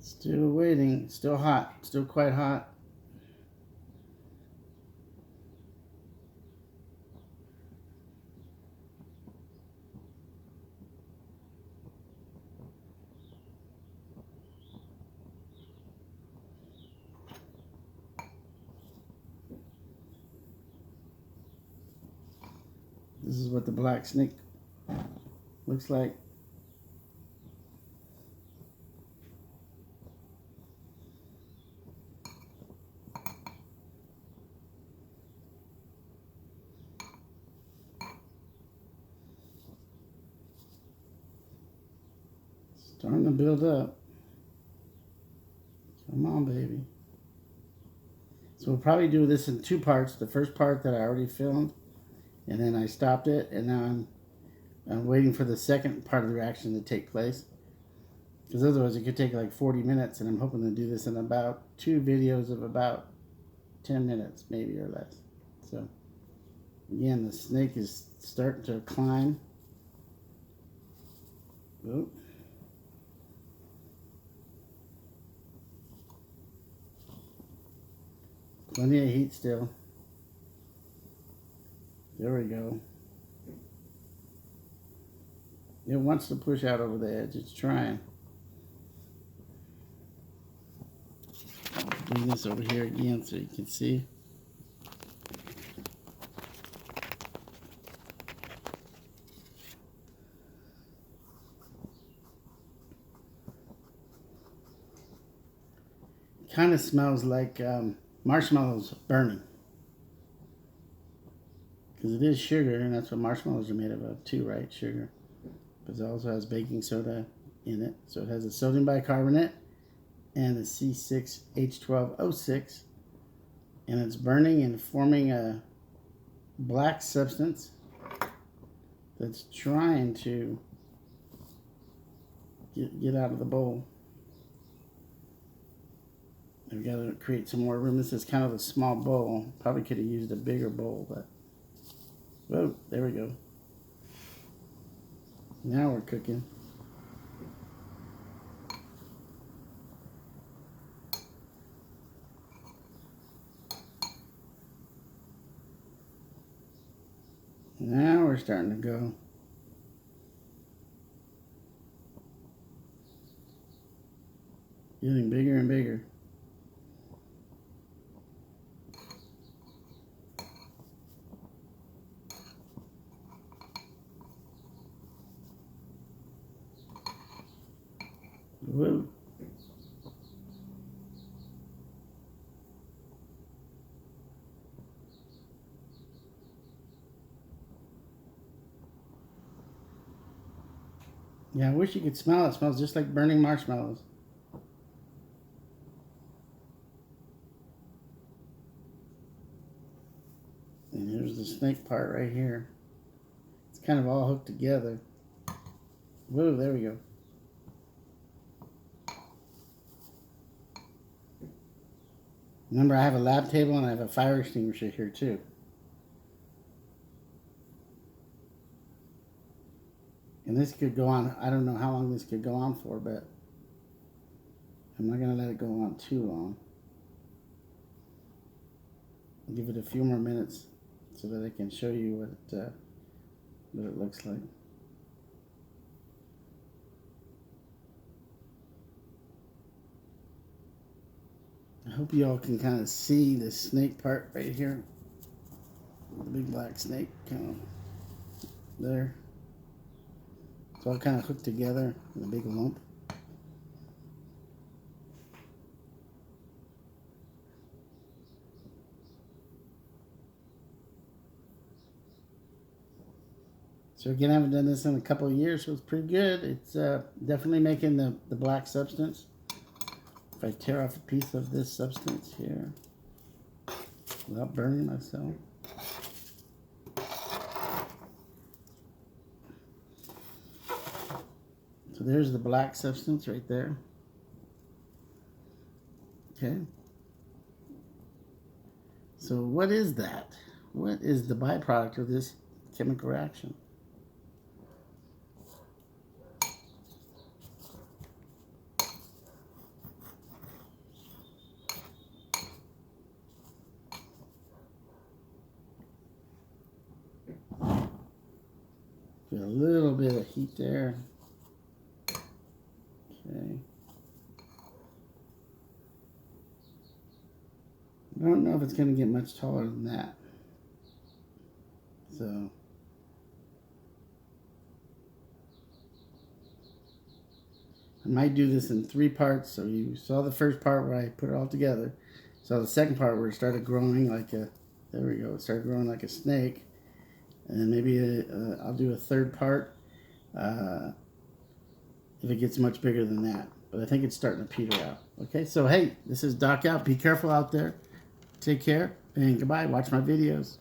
Still waiting. Still hot. Still quite hot. This is what the black snake looks like. Starting to build up. Come on, baby. So we'll probably do this in two parts. The first part that I already filmed, and then I stopped it, and now I'm waiting for the second part of the reaction to take place. Because otherwise it could take like 40 minutes, and I'm hoping to do this in about 2 videos of about 10 minutes, maybe, or less. So, again, the snake is starting to climb. Oop. Plenty of heat still. There we go. It wants to push out over the edge. It's trying. Bring this over here again so you can see. Kind of smells like marshmallows burning. Because it is sugar, and that's what marshmallows are made of too, right? Sugar. But it also has baking soda in it. So it has a sodium bicarbonate and a C6H12O6. And it's burning and forming a black substance that's trying to get out of the bowl. I've got to create some more room. This is kind of a small bowl. Probably could have used a bigger bowl, but whoa, there we go. Now we're cooking. Now we're starting to go. Getting bigger and bigger. Whoa. Yeah, I wish you could smell it. It smells just like burning marshmallows. And here's the snake part right here. It's kind of all hooked together. Whoa, there we go. Remember, I have a lab table and I have a fire extinguisher here too. And this could go on, I don't know how long this could go on for, but I'm not going to let it go on too long. I'll give it a few more minutes so that I can show you what it looks like. I hope you all can kind of see the snake part right here. The big black snake kind of there. It's all kind of hooked together in a big lump. So again, I haven't done this in a couple of years, so it's pretty good. It's definitely making the black substance. If I tear off a piece of this substance here without burning myself. So there's the black substance right there. Okay. So what is that? What is the byproduct of this chemical reaction? Get a little bit of heat there. Okay. I don't know if it's going to get much taller than that. So I might do this in 3 parts. So you saw the first part where I put it all together. So the second part where it started growing like a, there we go, it started growing like a snake. And then maybe I'll do a third part if it gets much bigger than that. But I think it's starting to peter out. Okay, so hey, this is Doc out. Be careful out there. Take care and goodbye. Watch my videos.